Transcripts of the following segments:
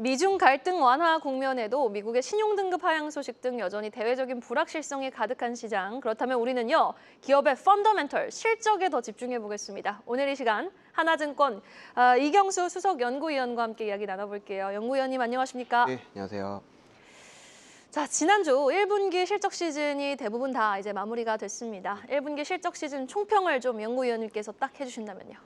미중 갈등 완화 국면에도 미국의 신용등급 하향 소식 등 여전히 대외적인 불확실성이 가득한 시장. 그렇다면 우리는요, 기업의 펀더멘털, 실적에 더 집중해 보겠습니다. 오늘 이 시간 하나증권 이경수 수석 연구위원과 함께 이야기 나눠볼게요. 연구위원님 안녕하십니까? 네, 안녕하세요. 자, 지난주 1분기 실적 시즌이 대부분 다 이제 마무리가 됐습니다. 1분기 실적 시즌 총평을 좀 연구위원님께서 딱 해주신다면요.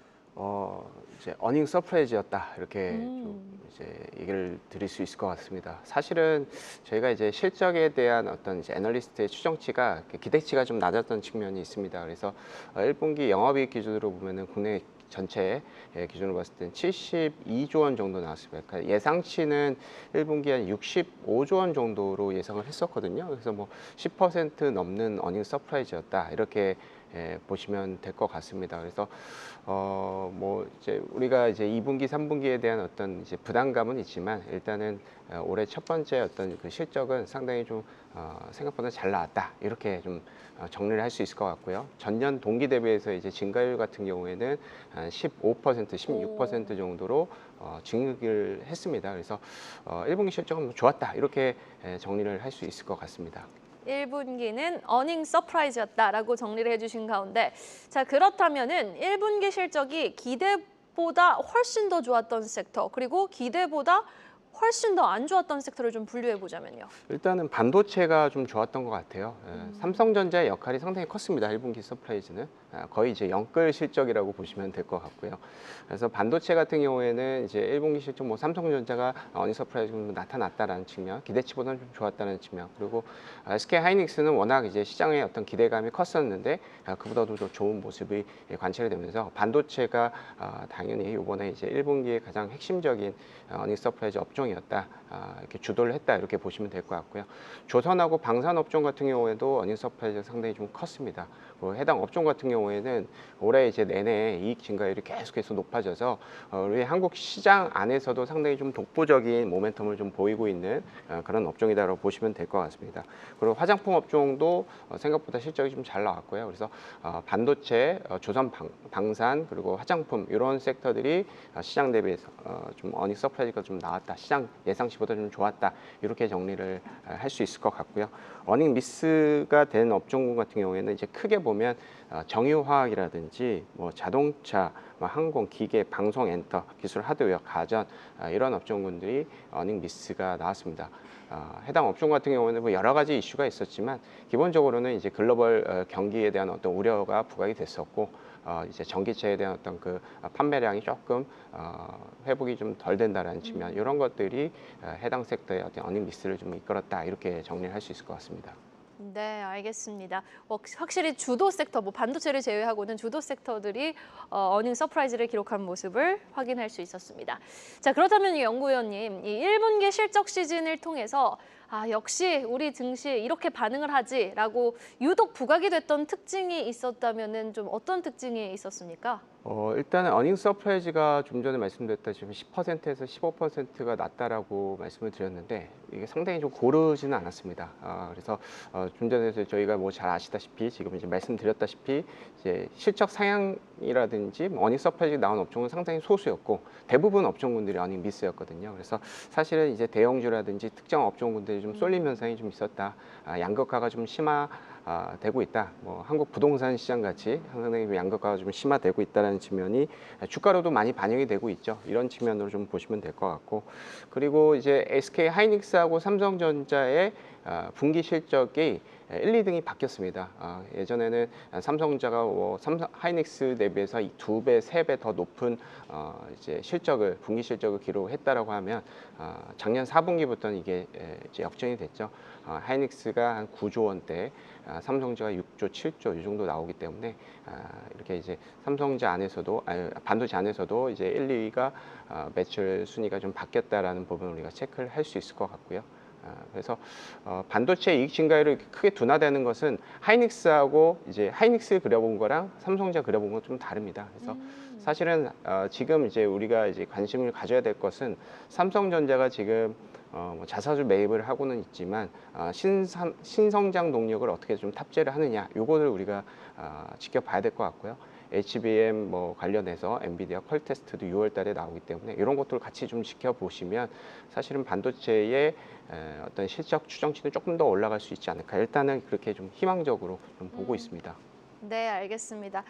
이제 어닝 서프라이즈였다 이렇게 좀 음. 이제 얘기를 드릴 수 있을 것 같습니다. 사실은 저희가 이제 실적에 대한 어떤 이제 애널리스트의 추정치가 기대치가 좀 낮았던 측면이 있습니다. 그래서 1분기 영업이익 기준으로 보면은 국내 전체 기준으로 봤을 때는 72조 원 정도 나왔습니다. 그러니까 예상치는 1분기 한 65조 원 정도로 예상을 했었거든요. 그래서 뭐 10% 넘는 어닝 서프라이즈였다 이렇게 보시면 될 것 같습니다. 그래서 뭐 이제 우리가 이제 2분기, 3분기에 대한 어떤 이제 부담감은 있지만 일단은 올해 첫 번째 어떤 그 실적은 상당히 좀 생각보다 잘 나왔다 이렇게 좀 정리를 할 수 있을 것 같고요. 전년 동기 대비해서 이제 증가율 같은 경우에는 한 15%, 16% 정도로 증액을 했습니다. 그래서 1분기 실적은 좋았다 이렇게 정리를 할 수 있을 것 같습니다. 1분기는 어닝 서프라이즈였다라고 정리를 해주신 가운데, 자, 그렇다면은 1분기 실적이 기대보다 훨씬 더 좋았던 섹터, 그리고 기대보다 훨씬 더 안 좋았던 섹터를 좀 분류해 보자면요. 일단은 반도체가 좀 좋았던 것 같아요. 삼성전자의 역할이 상당히 컸습니다. 1분기 서프라이즈는 거의 이제 영끌 실적이라고 보시면 될 것 같고요. 그래서 반도체 같은 경우에는 이제 1분기 실적 뭐 삼성전자가 어닝 서프라이즈가 나타났다라는 측면, 기대치보다는 좀 좋았다는 측면, 그리고 SK 하이닉스는 워낙 이제 시장의 어떤 기대감이 컸었는데 그보다도 더 좋은 모습이 관찰이 되면서 반도체가 당연히 이번에 이제 1분기의 가장 핵심적인 어닝 서프라이즈 업종이었다. 이렇게 주도를 했다 이렇게 보시면 될 것 같고요. 조선하고 방산 업종 같은 경우에도 어닝 서프라이즈가 상당히 좀 컸습니다. 해당 업종 같은 경우에는 올해 이제 내내 이익 증가율이 계속해서 높아져서 우리 한국 시장 안에서도 상당히 좀 독보적인 모멘텀을 좀 보이고 있는 그런 업종이다라고 보시면 될 것 같습니다. 그리고 화장품 업종도 생각보다 실적이 좀 잘 나왔고요. 그래서 반도체, 조선 방산 그리고 화장품 이런 섹터들이 시장 대비해서 좀 어닝 서프라이즈가 좀 나왔다. 시장 예상치보다 좀 좋았다. 이렇게 정리를 할 수 있을 것 같고요. 어닝 미스가 된 업종군 같은 경우에는 이제 크게 보면 정유화학이라든지 뭐 자동차, 뭐 항공, 기계, 방송, 엔터, 기술, 하드웨어, 가전 이런 업종군들이 어닝 미스가 나왔습니다. 해당 업종 같은 경우는 뭐 여러 가지 이슈가 있었지만 기본적으로는 이제 글로벌 경기에 대한 어떤 우려가 부각이 됐었고 이제 전기차에 대한 어떤 그 판매량이 조금 회복이 좀 덜 된다라는 측면 이런 것들이 해당 섹터의 어떤 어닝 미스를 좀 이끌었다 이렇게 정리를 할 수 있을 것 같습니다. 네, 알겠습니다. 확실히 주도 섹터, 뭐 반도체를 제외하고는 주도 섹터들이 어닝 서프라이즈를 기록한 모습을 확인할 수 있었습니다. 자, 그렇다면 연구위원님, 이 1분기 실적 시즌을 통해서 역시 우리 증시 이렇게 반응을 하지라고 유독 부각이 됐던 특징이 있었다면은 좀 어떤 특징이 있었습니까? 일단은 어닝 서프라이즈가 좀 전에 말씀드렸다시피 10%에서 15%가 낮다라고 말씀을 드렸는데 이게 상당히 좀 고르지는 않았습니다. 그래서 좀 전에 저희가 뭐 잘 아시다시피 지금 이제 말씀드렸다시피 이제 실적 상향이라든지 뭐 어닝 서프라이즈 나온 업종은 상당히 소수였고 대부분 업종군들이 어닝 미스였거든요. 그래서 사실은 이제 대형주라든지 특정 업종군들이 좀 쏠림 현상이 좀 있었다. 양극화가 좀 되고 있다. 뭐 한국 부동산 시장 같이 상당히 양극화가 좀 심화되고 있다는 측면이 주가로도 많이 반영이 되고 있죠. 이런 측면으로 좀 보시면 될 것 같고, 그리고 이제 SK 하이닉스하고 삼성전자의 분기 실적이 1, 2등이 바뀌었습니다. 예전에는 삼성전자가 삼성 하이닉스 대비해서 2배, 3배 더 높은 이제 분기 실적을 기록했다라고 하면 작년 4분기부터는 이게 이제 역전이 됐죠. 하이닉스가 한 9조 원대, 삼성전자가 6조, 7조 이 정도 나오기 때문에 이렇게 이제 삼성전자 안에서도 반도체 안에서도 이제 1, 2위가 매출 순위가 좀 바뀌었다라는 부분을 우리가 체크를 할 수 있을 것 같고요. 그래서 반도체 이익 증가율이 크게 둔화되는 것은 하이닉스하고 이제 하이닉스 그려본 거랑 삼성전자 그려본 건 좀 다릅니다. 그래서 사실은 지금 이제 우리가 이제 관심을 가져야 될 것은 삼성전자가 지금 뭐 자사주 매입을 하고는 있지만 신성장 동력을 어떻게 좀 탑재를 하느냐 요거를 우리가 지켜봐야 될 것 같고요. HBM 뭐 관련해서 엔비디아 퀄 테스트도 6월 달에 나오기 때문에 이런 것들을 같이 좀 지켜보시면 사실은 반도체의 어떤 실적 추정치는 조금 더 올라갈 수 있지 않을까. 일단은 그렇게 좀 희망적으로 좀 보고 있습니다. 네, 알겠습니다.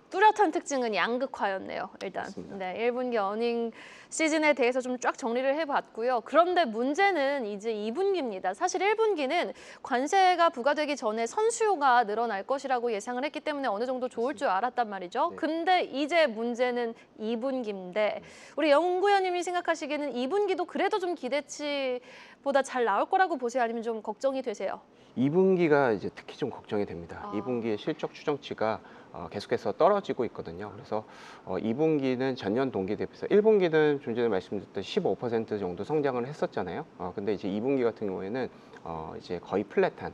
뚜렷한 특징은 양극화였네요. 일단 맞습니다. 네, 1분기 어닝 시즌에 대해서 좀 쫙 정리를 해봤고요. 그런데 문제는 이제 2분기입니다. 사실 1분기는 관세가 부과되기 전에 선수요가 늘어날 것이라고 예상을 했기 때문에 어느 정도 좋을 줄 알았단 말이죠. 네. 근데 이제 문제는 2분기인데 우리 연구위원님이 생각하시기에는 2분기도 그래도 좀 기대치보다 잘 나올 거라고 보세요? 아니면 좀 걱정이 되세요? 2분기가 이제 특히 좀 걱정이 됩니다. 아. 2분기의 실적 추정치가 계속해서 떨어지고 있거든요. 그래서 2분기는 전년 동기 대비해서 1분기는 좀 전에 말씀드렸듯이 15% 정도 성장을 했었잖아요. 근데 이제 2분기 같은 경우에는 이제 거의 플랫한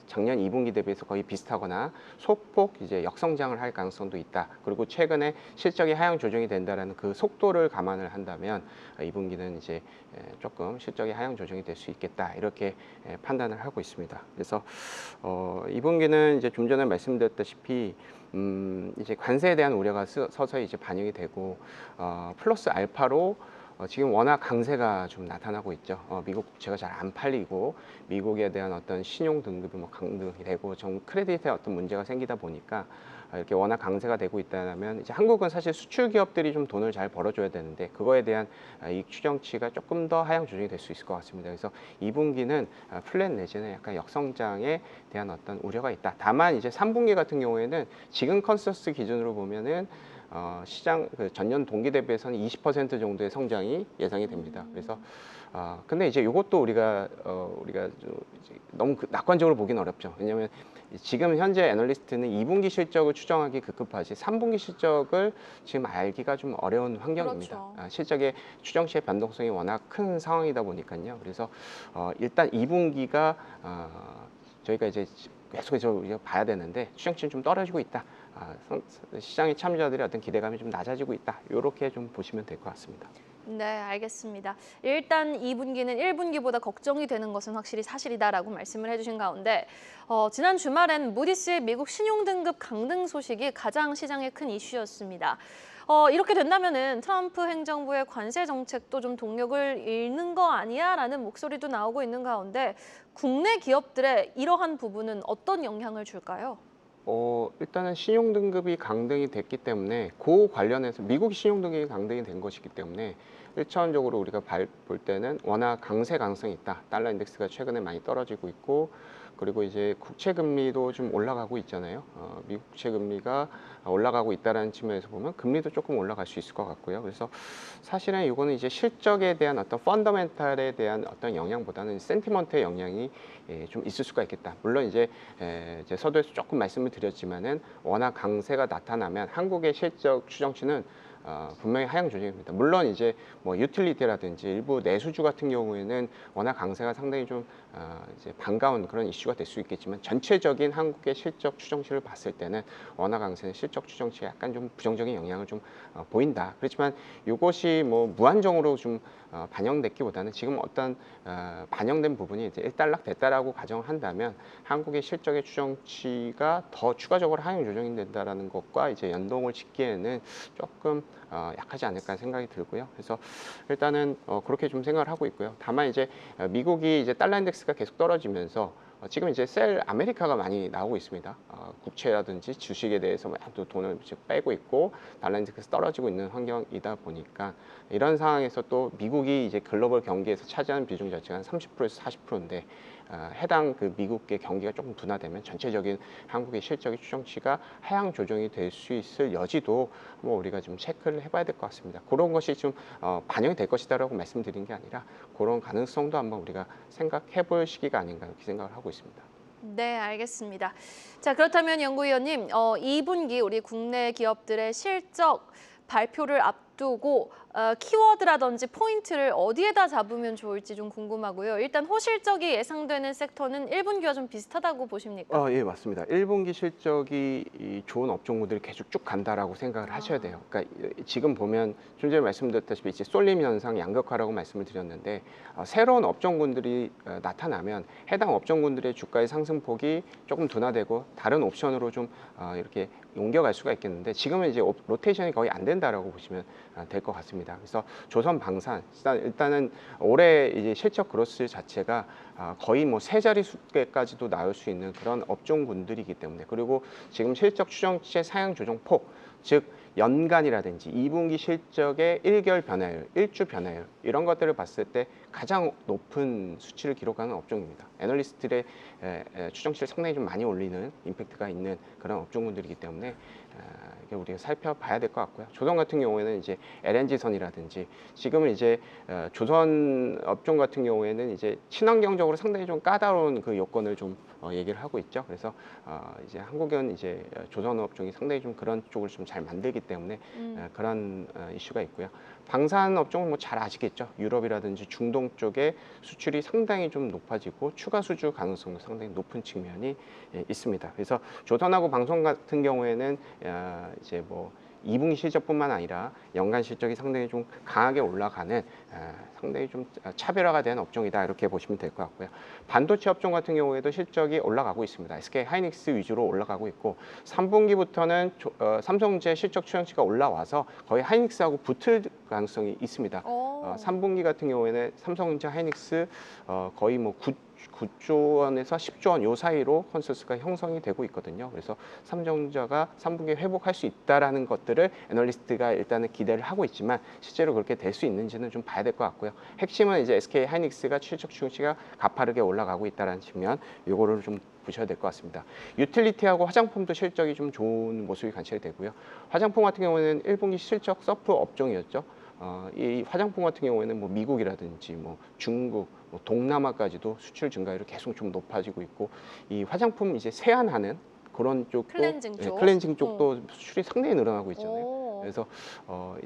작년 2분기 대비해서 거의 비슷하거나 소폭 이제 역성장을 할 가능성도 있다. 그리고 최근에 실적이 하향 조정이 된다라는 그 속도를 감안을 한다면 2분기는 이제 조금 실적이 하향 조정이 될 수 있겠다. 이렇게 판단을 하고 있습니다. 그래서 2분기는 이제 좀 전에 말씀드렸다시피 이제 관세에 대한 우려가 서서히 이제 반영이 되고 플러스 알파로 지금 워낙 강세가 좀 나타나고 있죠. 미국 국채가 잘 안 팔리고 미국에 대한 어떤 신용 등급이 뭐 강등이 되고 좀 크레딧에 어떤 문제가 생기다 보니까 이렇게 워낙 강세가 되고 있다면 이제 한국은 사실 수출 기업들이 좀 돈을 잘 벌어줘야 되는데 그거에 대한 이익 추정치가 조금 더 하향 조정이 될 수 있을 것 같습니다. 그래서 2분기는 플랫 내지는 약간 역성장에 대한 어떤 우려가 있다. 다만 이제 3분기 같은 경우에는 지금 컨센서스 기준으로 보면은 시장 전년 동기 대비해서는 20% 정도의 성장이 예상이 됩니다. 그래서 근데 이제 이것도 우리가 이제 너무 낙관적으로 보기는 어렵죠. 왜냐하면 지금 현재 애널리스트는 2분기 실적을 추정하기 급급하지 3분기 실적을 지금 알기가 좀 어려운 환경입니다. 그렇죠. 실적의 추정치의 변동성이 워낙 큰 상황이다 보니까요. 그래서 일단 2분기가 저희가 이제 계속해서 우리가 봐야 되는데 추정치는 좀 떨어지고 있다. 시장의 참여자들의 어떤 기대감이 좀 낮아지고 있다. 이렇게 좀 보시면 될 것 같습니다. 네, 알겠습니다. 일단 2분기는 1분기보다 걱정이 되는 것은 확실히 사실이다라고 말씀을 해주신 가운데 지난 주말엔 무디스의 미국 신용등급 강등 소식이 가장 시장의 큰 이슈였습니다. 이렇게 된다면은 트럼프 행정부의 관세 정책도 좀 동력을 잃는 거 아니야? 라는 목소리도 나오고 있는 가운데 국내 기업들의 이러한 부분은 어떤 영향을 줄까요? 일단은 신용등급이 강등이 됐기 때문에 그 관련해서 미국 신용등급이 강등이 된 것이기 때문에 1차원적으로 우리가 볼 때는 워낙 강세 가능성이 있다. 달러 인덱스가 최근에 많이 떨어지고 있고 그리고 이제 국채 금리도 좀 올라가고 있잖아요. 미국 국채 금리가 올라가고 있다는 측면에서 보면 금리도 조금 올라갈 수 있을 것 같고요. 그래서 사실은 이거는 이제 실적에 대한 어떤 펀더멘탈에 대한 어떤 영향보다는 센티먼트의 영향이 좀 있을 수가 있겠다. 물론 이제 서두에서 조금 말씀을 드렸지만은 워낙 강세가 나타나면 한국의 실적 추정치는 분명히 하향 조정입니다. 물론 이제 뭐 유틸리티라든지 일부 내수주 같은 경우에는 워낙 강세가 상당히 좀 이제 반가운 그런 이슈가 될 수 있겠지만 전체적인 한국의 실적 추정치를 봤을 때는 워낙 강세는 실적 추정치에 약간 좀 부정적인 영향을 좀 보인다. 그렇지만 이것이 뭐 무한정으로 좀 반영됐기보다는 지금 어떤 반영된 부분이 이제 일단락됐다라고 가정한다면 한국의 실적의 추정치가 더 추가적으로 하향 조정이 된다라는 것과 이제 연동을 짓기에는 조금 약하지 않을까 생각이 들고요. 그래서 일단은 그렇게 좀 생각을 하고 있고요. 다만 이제 미국이 이제 달러 인덱스가 계속 떨어지면서 지금 이제 셀 아메리카가 많이 나오고 있습니다. 국채라든지 주식에 대해서 또 돈을 빼고 있고 달러 인덱스 떨어지고 있는 환경이다 보니까 이런 상황에서 또 미국이 이제 글로벌 경기에서 차지하는 비중 자체가 한 30%에서 40%인데 해당 그 미국의 경기가 조금 둔화되면 전체적인 한국의 실적의 추정치가 하향 조정이 될 수 있을 여지도 뭐 우리가 좀 체크를 해봐야 될 것 같습니다. 그런 것이 좀 반영이 될 것이다라고 말씀드린 게 아니라 그런 가능성도 한번 우리가 생각해볼 시기가 아닌가 이렇게 생각을 하고 있습니다. 네, 알겠습니다. 자, 그렇다면 연구위원님, 2분기 우리 국내 기업들의 실적 발표를 앞두고 키워드라든지 포인트를 어디에다 잡으면 좋을지 좀 궁금하고요. 일단 호실적이 예상되는 섹터는 1분기와 좀 비슷하다고 보십니까? 예, 맞습니다. 1분기 실적이 이 좋은 업종군들이 계속 쭉 간다라고 생각을 하셔야 돼요. 그러니까 지금 보면 좀 전에 말씀드렸다시피 이제 쏠림 현상 양극화라고 말씀을 드렸는데 새로운 업종군들이 나타나면 해당 업종군들의 주가의 상승폭이 조금 둔화되고 다른 옵션으로 좀 이렇게 옮겨갈 수가 있겠는데 지금은 이제 로테이션이 거의 안 된다라고 보시면 될 것 같습니다. 그래서 조선 방산 일단은 올해 이제 실적 그로스 자체가 거의 뭐 세 자릿수까지도 나올 수 있는 그런 업종군들이기 때문에 그리고 지금 실적 추정치의 상향 조정 폭, 즉 연간이라든지 2분기 실적의 1개월 변화율, 1주 변화율 이런 것들을 봤을 때 가장 높은 수치를 기록하는 업종입니다. 애널리스트들의 추정치를 상당히 좀 많이 올리는 임팩트가 있는 그런 업종군들이기 때문에 이게 우리가 살펴봐야 될 것 같고요. 조선 같은 경우에는 이제 LNG선이라든지 지금은 이제 조선 업종 같은 경우에는 이제 친환경적으로 상당히 좀 까다로운 그 요건을 좀 얘기를 하고 있죠. 그래서 이제 한국은 이제 조선 업종이 상당히 좀 그런 쪽을 좀 잘 만들기 때문에 그런 이슈가 있고요. 방산 업종은 뭐 잘 아시겠죠. 유럽이라든지 중동 쪽에 수출이 상당히 좀 높아지고 추가 수주 가능성도 상당히 높은 측면이 있습니다. 그래서 조선하고 방송 같은 경우에는 이제 뭐 2분기 실적뿐만 아니라 연간 실적이 상당히 좀 강하게 올라가는 상당히 좀 차별화가 된 업종이다 이렇게 보시면 될 것 같고요. 반도체 업종 같은 경우에도 실적이 올라가고 있습니다. SK 하이닉스 위주로 올라가고 있고 3분기부터는 삼성전자 실적 추정치가 올라와서 거의 하이닉스하고 붙을 가능성이 있습니다. 3분기 같은 경우에는 삼성전자 하이닉스 거의 뭐 9조 원에서 10조 원 요 사이로 컨센서스가 형성이 되고 있거든요. 그래서 삼성전자가 3분기에 회복할 수 있다라는 것들을 애널리스트가 일단은 기대를 하고 있지만 실제로 그렇게 될 수 있는지는 좀 봐야 될 것 같고요. 핵심은 이제 SK 하이닉스가 실적 추정치가 가파르게 올라가고 있다는 측면, 요거를 좀 보셔야 될 것 같습니다. 유틸리티하고 화장품도 실적이 좀 좋은 모습이 관찰이 되고요. 화장품 같은 경우에는 1분기 실적 서프 업종이었죠. 이 화장품 같은 경우에는 뭐 미국이라든지 뭐 중국, 뭐 동남아까지도 수출 증가율이 계속 좀 높아지고 있고 이 화장품 이제 세안하는 그런 쪽도 클렌징 쪽. 클렌징 쪽도 수출이 상당히 늘어나고 있잖아요. 오. 그래서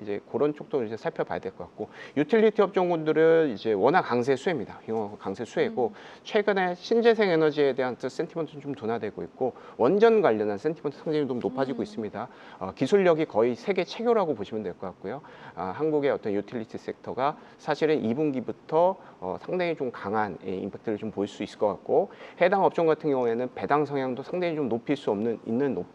이제 그런 쪽도 이제 살펴봐야 될 것 같고 유틸리티 업종군들은 이제 워낙 강세 수혜입니다. 강세 수혜고 최근에 신재생 에너지에 대한 센티먼트는 좀 둔화되고 있고 원전 관련한 센티먼트 상당히 좀 높아지고 있습니다. 기술력이 거의 세계 최고라고 보시면 될 것 같고요. 한국의 어떤 유틸리티 섹터가 사실은 2분기부터 상당히 좀 강한 임팩트를 좀 보일 수 있을 것 같고 해당 업종 같은 경우에는 배당 성향도 상당히 좀 높일 수 있는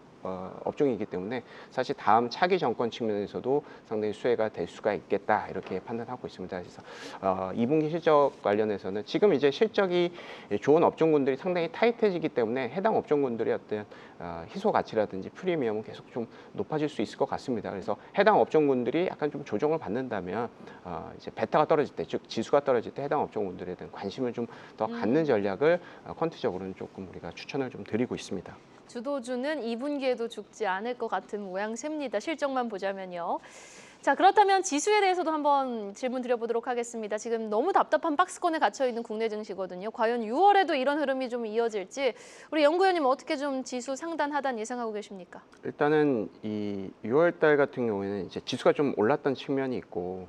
업종이기 때문에 사실 다음 차기 정권 측면에서도 상당히 수혜가 될 수가 있겠다 이렇게 판단하고 있습니다. 그래서 2분기 실적 관련해서는 지금 이제 실적이 좋은 업종군들이 상당히 타이트해지기 때문에 해당 업종군들의 어떤 희소 가치라든지 프리미엄은 계속 좀 높아질 수 있을 것 같습니다. 그래서 해당 업종군들이 약간 좀 조정을 받는다면 이제 베타가 떨어질 때, 즉 지수가 떨어질 때 해당 업종군들에 대한 관심을 좀 더 갖는 전략을 퀀트적으로는 조금 우리가 추천을 좀 드리고 있습니다. 주도주는 2분기에도 죽지 않을 것 같은 모양새입니다. 실적만 보자면요. 자, 그렇다면 지수에 대해서도 한번 질문 드려보도록 하겠습니다. 지금 너무 답답한 박스권에 갇혀 있는 국내 증시거든요. 과연 6월에도 이런 흐름이 좀 이어질지 우리 연구위원님 어떻게 좀 지수 상단 하단 예상하고 계십니까? 일단은 이 6월 달 같은 경우에는 이제 지수가 좀 올랐던 측면이 있고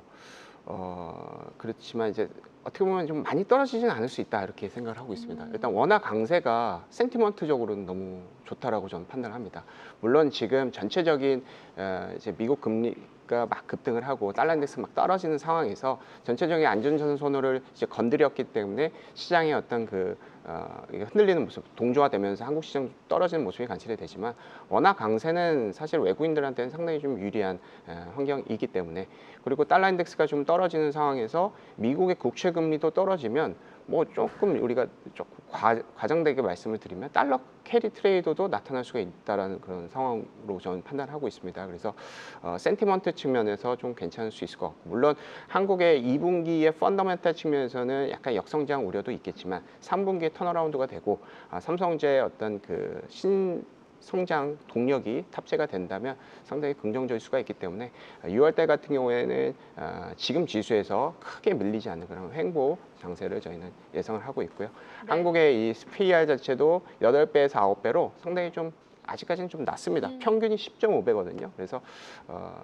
그렇지만 이제 어떻게 보면 좀 많이 떨어지지는 않을 수 있다 이렇게 생각을 하고 있습니다. 일단 워낙 강세가 센티먼트적으로는 너무 좋다라고 저는 판단을 합니다. 물론 지금 전체적인 이제 미국 금리가 막 급등을 하고 달러 인덱스 막 떨어지는 상황에서 전체적인 안전선 선호를 이제 건드렸기 때문에 시장의 어떤 이게 흔들리는 모습, 동조화되면서 한국 시장 떨어지는 모습이 관찰이 되지만 워낙 강세는 사실 외국인들한테는 상당히 좀 유리한 환경이기 때문에 그리고 달러 인덱스가 좀 떨어지는 상황에서 미국의 국채 금리도 떨어지면 뭐 조금 우리가 조금 과장되게 말씀을 드리면 달러 캐리 트레이더도 나타날 수가 있다라는 그런 상황으로 저는 판단하고 있습니다. 그래서 센티먼트 측면에서 좀 괜찮을 수 있을 것 같고 물론 한국의 2분기의 펀더멘탈 측면에서는 약간 역성장 우려도 있겠지만 3분기에 턴어라운드가 되고 삼성제의 어떤 성장 동력이 탑재가 된다면 상당히 긍정적일 수가 있기 때문에 6월 달 같은 경우에는 지금 지수에서 크게 밀리지 않는 그런 횡보 장세를 저희는 예상을 하고 있고요. 네. 한국의 이 PER 자체도 8배에서 9배로 상당히 좀 아직까지는 좀 낮습니다. 평균이 10.5배거든요. 그래서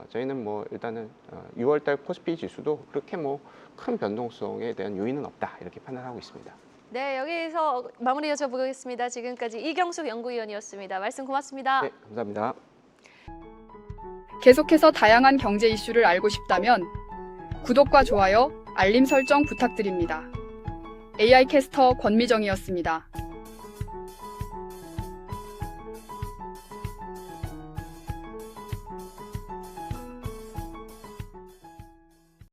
저희는 뭐 일단은 6월달 코스피 지수도 그렇게 뭐 큰 변동성에 대한 요인은 없다 이렇게 판단하고 있습니다. 네, 여기서 마무리 여쭤보겠습니다. 지금까지 이경숙 연구위원이었습니다. 말씀 고맙습니다. 네, 감사합니다. 계속해서 다양한 경제 이슈를 알고 싶다면 구독과 좋아요, 알림 설정 부탁드립니다. AI 캐스터 권미정이었습니다.